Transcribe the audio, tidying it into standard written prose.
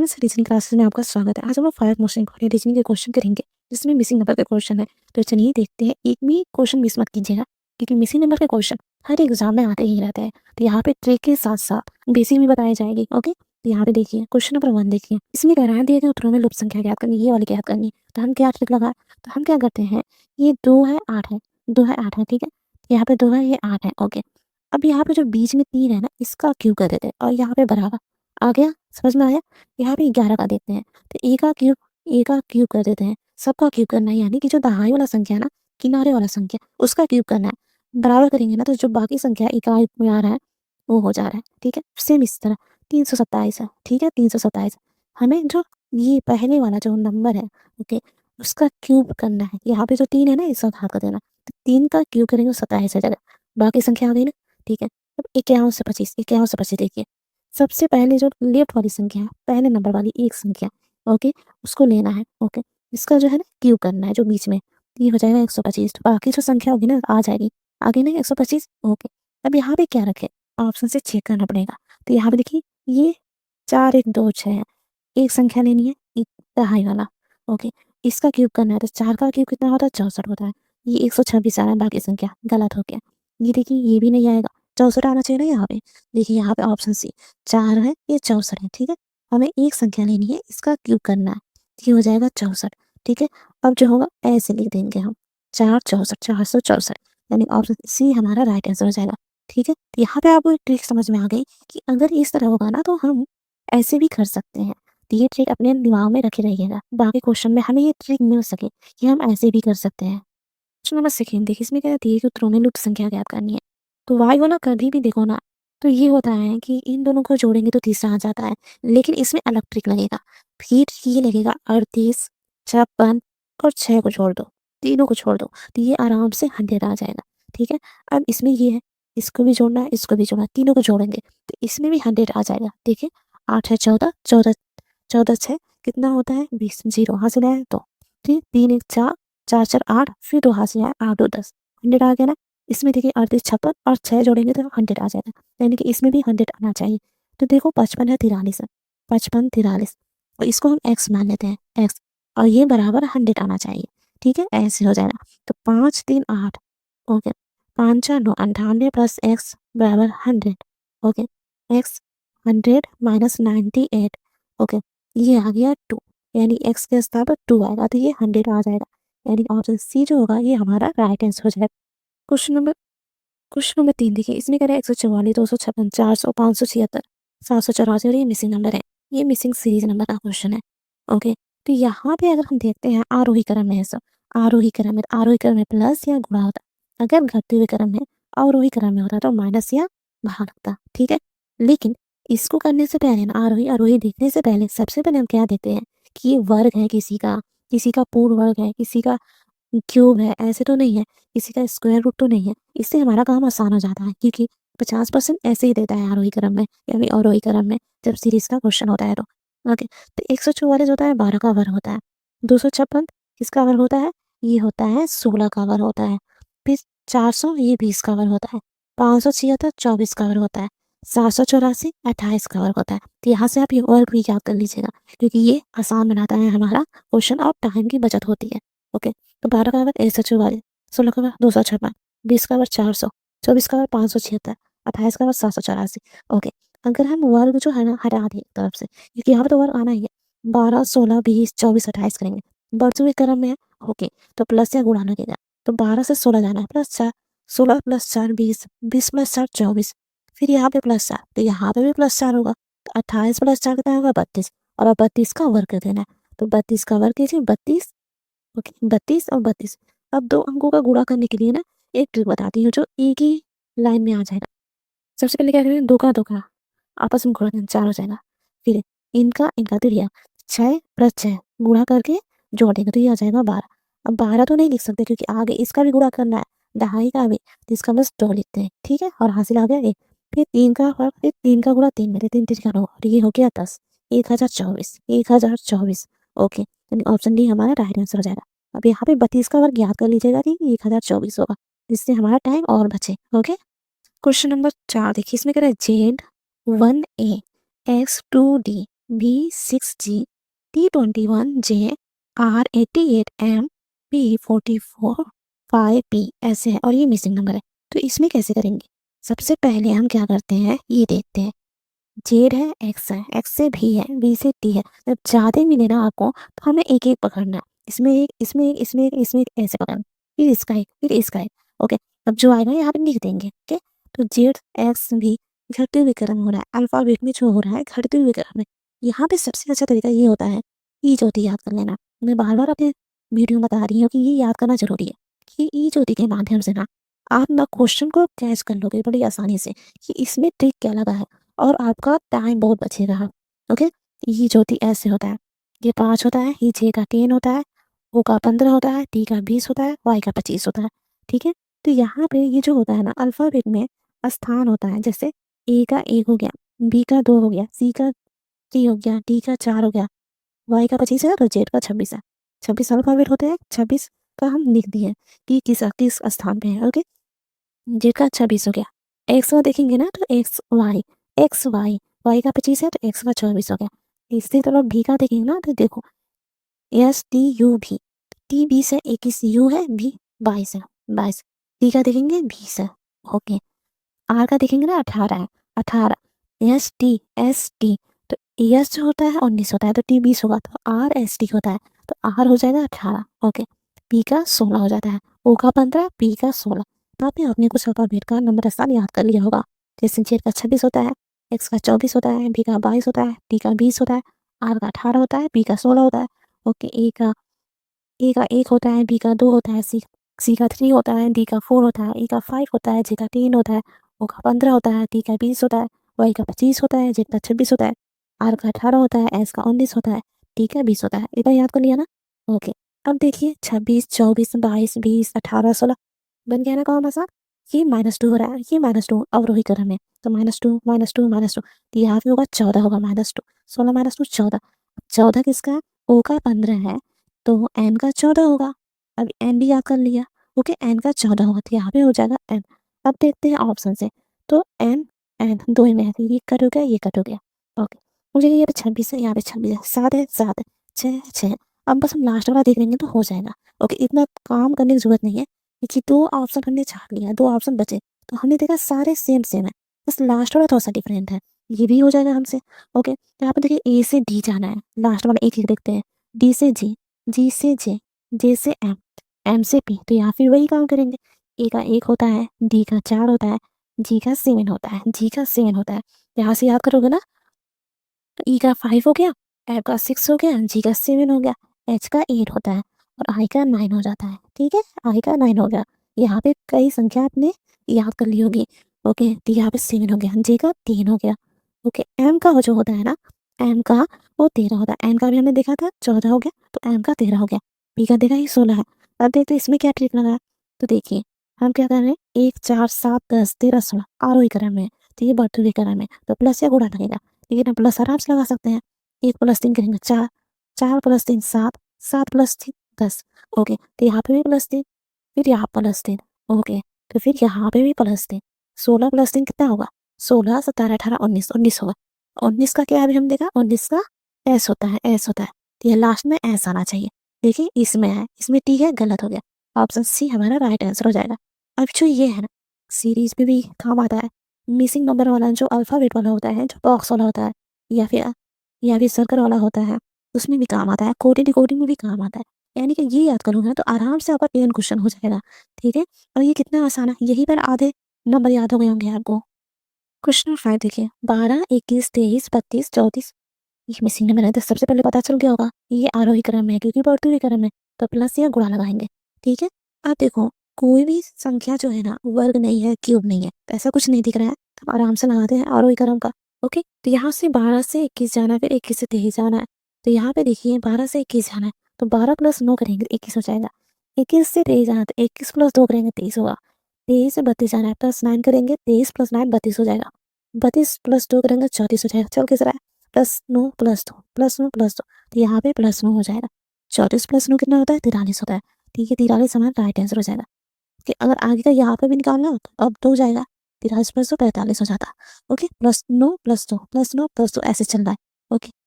Friends, reasoning classes में आपका स्वागत है। आज हम लोग 5 मोस्ट इंपॉर्टेंट रीजनिंग के क्वेश्चन करेंगे, जिसमें मिसिंग नंबर के क्वेश्चन है। तो चलिए देखते हैं, एक भी क्वेश्चन मिस मत कीजिएगा, क्योंकि मिसिंग नंबर के क्वेश्चन हर एग्जाम में आते ही रहते हैं। तो यहाँ पे ट्रिक के साथ साथ बेसिक भी बताई जाएगी। ओके, तो यहाँ पे देखिए क्वेश्चन नंबर 1 देखिए, इसमें कह रहा है दिए गए उत्तरों में लुप्त संख्या ज्ञात करनी, ये वाली ज्ञात करनी। तो हम क्या ट्रिक लगा, तो हम क्या करते हैं, ये 2 है 8 है, 2 है 8 है, ठीक है, यहाँ पे 2 है, ये 8 है। ओके, अब यहाँ पे जो बीच में 3 है ना, इसका क्यूब कर देते हैं और यहाँ पे बराबर। आ गया, समझ में आया। यहाँ पे 11 का देखते हैं, तो ए का क्यूब कर देते हैं, सबका क्यूब करना है, यानी कि जो दहाई वाला संख्या है ना, किनारे वाला संख्या, उसका क्यूब करना है। बराबर करेंगे ना, तो जो बाकी संख्या इकाई में आ रहा है वो हो जा रहा है, ठीक है। सेम इस तरह 327 है, ठीक है, 327 हमें जो ये पहले वाला जो नंबर है, ओके, उसका क्यूब करना है। यहाँ पे जो 3 है ना, इसका घात कर देना, तो 3 का क्यूब करेंगे 27 है जगह, बाकी संख्या आ गई ना, ठीक है। अब 51 से 25, 51 से 25 देखिए, सबसे पहले जो लेफ्ट वाली संख्या है, पहले नंबर वाली एक संख्या, ओके, उसको लेना है। ओके, इसका जो है ना क्यूब करना है, जो बीच में, तो ये हो जाएगा 125। तो बाकी जो संख्या होगी ना आ जाएगी, आगे ना 125। ओके, अब यहाँ पे क्या रखे, ऑप्शन से चेक करना पड़ेगा। तो यहाँ पे देखिए, ये 4 1 2 6 है, एक संख्या लेनी है, एक दहाई वाला। ओके, इसका क्यूब करना है, तो 4 का क्यूब कितना होता है, 64 होता है। ये 126 आ रहा है, बाकी संख्या गलत हो गया। ये देखिए, ये भी नहीं आएगा, 64 आना चाहिए ना यहाँ पे। देखिए यहाँ पे ऑप्शन सी 4 है, ये 64 है, ठीक है। हमें एक संख्या लेनी है, इसका क्यूब करना है, ये हो जाएगा 64, ठीक है। अब जो होगा ऐसे लिख देंगे हम, 4 64 464, यानी ऑप्शन सी हमारा राइट आंसर हो जाएगा, ठीक है। तो यहाँ पे आपको एक ट्रिक समझ में आ गई कि अगर इस तरह होगा ना, तो हम ऐसे भी कर सकते हैं। तो ये ट्रिक अपने दिमाग में रखे रहिएगा, बाकी क्वेश्चन में हमें ये ट्रिक मिल सके कि हम ऐसे भी कर सकते हैं। क्वेश्चन नंबर सेकंड देखिए, इसमें क्या दिए गए उत्तरों में लुप्त संख्या ज्ञात करनी है। तो वाई को ना कभी भी देखो ना, तो ये होता है कि इन दोनों को जोड़ेंगे तो तीसरा आ जाता है, लेकिन इसमें अलग ट्रिक लगेगा। फिर ये लगेगा 38, 56 और 6 को छोड़ दो, तीनों को छोड़ दो, तो ये आराम से 100 आ जाएगा, ठीक है। अब इसमें ये है, इसको भी जोड़ना है, इसको भी जोड़ना है, तीनों को जोड़ेंगे तो इसमें भी 100 आ जाएगा। देखिए 8 है 14, 14 14 6 कितना होता है 20, जीरो हासिल है तो, ठीक, 3 1 4, 4 4 8, फिर 2 हासिल है 8 2 10, 100 आ गया ना। इसमें देखिए 38 56 और 6 जोड़ेंगे तो 100 आ जाएगा, यानी कि इसमें भी 100 आना चाहिए। तो देखो 55 है 43 है, 55 43, और इसको हम x मान लेते हैं, x, और ये बराबर 100 आना चाहिए, ठीक है, ऐसे हो जाएगा। तो 5 3 8, ओके, 5 4 9 98 प्लस x बराबर 100। ओके, x 100 माइनस 98, ओके, ये आ गया 2, यानी x के स्थान पर 2 आएगा, तो ये 100 आ जाएगा, यानी ऑप्शन सी जो होगा ये हमारा राइट आंसर हो जाएगा। क्वेश्चन नंबर 3 देखिए, इसमें कह रहा है 144 256 400 576 784, और ये मिसिंग नंबर है, ये मिसिंग सीरीज नंबर का क्वेश्चन है। ओके, तो यहाँ पे अगर हम देखते हैं आरोही क्रम में है, सब आरोही क्रम में, आरोही क्रम में प्लस या गुणा होता, अगर घटते हुए क्रम में अवरोही क्रम में होता तो माइनस या भाग लगता, ठीक है। लेकिन इसको करने से पहले ना, आरोही आरोही देखने से पहले सबसे पहले हम क्या देखते हैं कि ये वर्ग है किसी का पूर्ण वर्ग है, किसी का क्यूब है, ऐसे तो नहीं है, किसी का स्क्वायर रूट तो नहीं है। इससे हमारा काम आसान हो जाता है, क्योंकि 50% ऐसे ही देता है आरोही क्रम में, यानी अवरोही क्रम में, जब सीरीज का क्वेश्चन होता है तो। ओके, तो 144 होता है 12 का वर्ग होता है, 256 किसका वर्ग होता है, ये होता है 16 का वर्ग होता है, फिर 400 ये 20 का वर्ग होता है, 576 24 का वर्ग होता है, 784 28 का वर्ग होता है। तो यहाँ से आप ये वर्ग भी याद कर लीजिएगा, क्योंकि ये आसान बनाता है हमारा क्वेश्चन और टाइम की बचत होती है। ओके, तो 12 का वर्ग 144, 16 का वर्ग 256, 20 का वर्ग 400, 24 का वर्ग 576, 28 का वर्ग 784। ओके, अगर हम वर्ग जो है ना हटा दें एक तरफ से, क्योंकि यहाँ पे तो वर्ग आना ही है, 12 16 20 24 28 करेंगे, बढ़ते हुए क्रम में है। ओके, तो प्लस या गुणा लगेगा, तो 12 से 16 जाना है, प्लस 4, 16 प्लस 4 20, 20 प्लस 4 24, फिर यहाँ पे प्लस 4, तो यहाँ पे भी प्लस 4 होगा, तो 28 प्लस 4 कितना होगा 32, और अब 32 का वर्ग कर देना है, तो 32 का वर्ग कीजिए 32। ओके, 32 और 32, अब दो अंकों का गुणा करने के लिए ना एक ट्रिक बताती हूँ, जो एक ही लाइन में आ जाएगा। सबसे पहले क्या करेंगे, दो का आपस में गुणा करेंगे, 4 हो जाएगा, फिर इनका इनका तिरिया 6 प्लस 6 गुणा करके जोड़ देंगे, तो ये आ जाएगा 12। अब 12 तो नहीं लिख सकते, क्योंकि आगे इसका भी गुणा करना है, दहाई का भी, तो इसका बस 2 लिखते हैं, ठीक है, और हासिल आ गया 1। फिर 3 का फर्क, फिर 3 का गुणा 3 मेरे 3 3 का 9, और ये हो गया 10, 1024 1024। ओके, यानी ऑप्शन डी हमारा राइट आंसर हो जाएगा। अब यहाँ पे 32 का वर्ग याद कर लीजिएगा कि 1024 होगा, जिससे हमारा टाइम और बचे। ओके, क्वेश्चन नंबर 4 देखिए, इसमें कह रहा है Z1A X2D B6G T21J R88M P44 5P ऐसे है और ये मिसिंग नंबर है। तो इसमें कैसे करेंगे? सबसे पहले हम क्या करते हैं, ये देखते हैं। जेड है, एक्स है, एक्स से भी है, बी से टी है। जब ज़्यादा मिले ना आपको तो हमें एक एक पकड़ना है। इसमें एक, इसमें एक, इसमें एक, इसमें एक, ऐसे पकड़ना, फिर इसका एक, फिर इसका एक। ओके, अब जो आएगा यहाँ पे लिख देंगे। ओके, तो जेड एक्स भी घटते हुए क्रम हो रहा है, अल्फाबेट में जो हो रहा है घटते हुए क्रम में। यहाँ पे सबसे अच्छा तरीका ये होता है ई ज्योति याद कर लेना। मैं बार बार अपने वीडियो में बता रही हूँ कि ये याद करना जरूरी है कि ई ज्योति के माध्यम से ना आप ना क्वेश्चन को कैच कर लोगे बड़ी आसानी से कि इसमें ट्रिक क्या लगा है और आपका टाइम बहुत बचेगा। ओके, ये ज्योति ऐसे होता है, ये 5 होता है, ये जे का 10 होता है, ओ का 15 होता है, टी का 20 होता है, वाई का 25 होता है। ठीक है, तो यहाँ पे ये जो होता है ना अल्फाबेट में स्थान होता है, जैसे ए का 1 हो गया, बी का 2 हो गया, सी का 3 हो गया, डी का 4 हो गया, वाई का 25 है तो जेड का 26 है। 26 अल्फाबेट होते हैं, 26 का हम लिख दिए कि किस स्थान पे है। ओके, जेड का 26 हो गया। एक्स में देखेंगे ना तो एक्स वाई, वाई का 25 है तो एक्स का 24 हो गया। इसी तरह भी का देखेंगे ना तो देखो एस टी यू भी, टी 20 है, 21 यू है, भी 22 है, 22। टी का देखेंगे 20 है। ओके, आर का देखेंगे ना 18 है, 18। एस टी तो एस जो होता है 19 होता है तो टी 20 होगा तो आर एस टी होता है तो आर हो जाएगा 18। ओके, पी का 16 हो जाता है, ओ का 15, पी का 16। तो आपने अपने कुछ अल्फाबेट का नंबर आसान याद कर लिया होगा। जैसे जेड का 26 होता है, एक्स का 24 होता है, बी का 22 होता है, टी का 20 होता है, आर का 18 होता है, पी का 16 होता है। ओके, ए का 1 होता है, बी का 2 होता है, सी का 3 होता है, डी का 4 होता है, ई का 5 होता है, जे का 3 होता है, ओ का 15 होता है, टी का 20 होता है, वाई का 25 होता है, जेड का 26 होता है, आर का 18 होता है, एस का 19 होता है, टी का 20 होता है। इतना याद कर लिया ना? ओके, अब देखिए 26, 24, 22, 20, 18, 16 बन गया ना कौन सा? ये -2 हो रहा है, ये -2 अवरोही क्रम है तो -2 -2 -2 तो यहाँ पे होगा 14 होगा -2, 16 -2 14। 14 किसका है? ओ का 15 है तो एन का 14 होगा। अब एन भी याद कर लिया। ओके, एन का 14 होगा तो यहाँ पे हो जाएगा एन। अब देखते हैं ऑप्शन से, तो एन एन दो ही में है तो ये कट हो गया, ये कट हो गया। ओके, मुझे ये पे 26 है, यहाँ पे 26 है, 7 है, 7 है, 6 है, 6 है। अब बस हम लास्ट वाला देख लेंगे तो हो जाएगा। ओके, इतना काम करने की जरूरत नहीं है क्योंकि 2 ऑप्शन हमने छाप लिया, 2 ऑप्शन बचे तो हमने देखा सारे सेम सेम है, बस लास्ट वाला थोड़ा सा डिफरेंट है। ये भी हो जाएगा हमसे। ओके, यहाँ पे देखिए ए से डी जाना है, लास्ट वाला एक एक देखते हैं। डी से जी, जी से जे, जे से एम, एम से पी तो यहाँ फिर वही काम करेंगे। ए का 1 होता है, डी का 4 होता है, जी का 7 होता है, जी का 7 होता है। यहाँ से याद करोगे ना तो ई का 5 हो गया, एफ का 6 हो गया, जी का 7 हो गया, एच का 8 होता है और आई का 9 हो जाता है। ठीक है, आई का 9 हो गया। यहाँ पे कई संख्या आपने याद कर ली होगी। ओके, तो यहाँ पे 7 हो गया, जे का 3 हो गया। ओके, एम का जो होता है ना, एम का वो 13 होता है। एम का भी हमने देखा था 14 हो गया तो एम का 13 हो गया। पी का देखा ही 16 है। अब देखते हैं इसमें क्या ट्रिक लगा है। तो देखिए हम क्या कर रहे हैं, 1 4 7 10 13 16 आरोही क्रम में, तो ये बढ़ते हुए क्रम में तो प्लस या गुणा लगेगा। लेकिन हम प्लस आराम से लगा सकते हैं। 1 + 3 करेंगे 4, 4 + 3 7, 7 + 3 10। ओके, तो यहाँ पे भी +3, फिर यहाँ +3। ओके, तो फिर यहाँ पे भी +3। 16 + 3 कितना होगा? 16 17 18 19 19 होगा। 19 का क्या है अभी हम देखा, 19 का एस होता है, एस होता है। तो ये लास्ट में एस आना चाहिए। देखिए इसमें है, इसमें टी है, गलत हो गया। ऑप्शन सी हमारा राइट आंसर हो जाएगा। अब जो ये है ना, सीरीज में भी काम आता है। मिसिंग नंबर वाला जो अल्फाबेट वाला होता है, जो बॉक्स वाला होता है या फिर सर्कल वाला होता है, उसमें भी काम आता है। कोडिंग डिकोडिंग में भी काम आता है। यानी कि ये याद करोगे ना तो आराम से आपका 10 क्वेश्चन हो जाएगा। ठीक है, और ये कितना आसान है, यहीं पर आधे नंबर याद हो गए होंगे आपको। क्वेश्चन 5 देखिए, 12 21 23 32 34 ये मिसिंग नंबर है तो सबसे पहले पता चल गया होगा ये आरोही क्रम है क्योंकि बढ़ते हुए क्रम है तो प्लस या गुणा लगाएंगे। ठीक है, अब देखो कोई भी संख्या जो है ना वर्ग नहीं है, क्यूब नहीं है, तो ऐसा कुछ नहीं दिख रहा है तो हम आराम से लगाते हैं आरोही क्रम का। ओके, तो यहाँ से 12 से 21 जाना है, फिर 21 से 23 जाना है। तो यहाँ पे देखिए 12 से 21 जाना है तो 12 + 9 करेंगे 21 हो जाएगा। 21 से 23 जाना है तो 21 + 2 करेंगे 23 होगा। 23 से 32 जाना है +9 करेंगे, 23 + 9 32 हो जाएगा। 32 + 2 करेंगे 34 हो जाएगा। चल किस रहा है, +9 + 2 +9 + 2 तो यहाँ पे +9 हो जाएगा। 34 + 9 कितना होता है, 43 होता है। ठीक है, 43 हमारा राइट आंसर हो जाएगा। कि अगर आगे का यहाँ पे भी निकालना हो तो अब तो हो जाएगा, 43 + 2 45 हो जाता। ओके, +9 + 2 +9 + 2 ऐसे चल रहा है। ओके।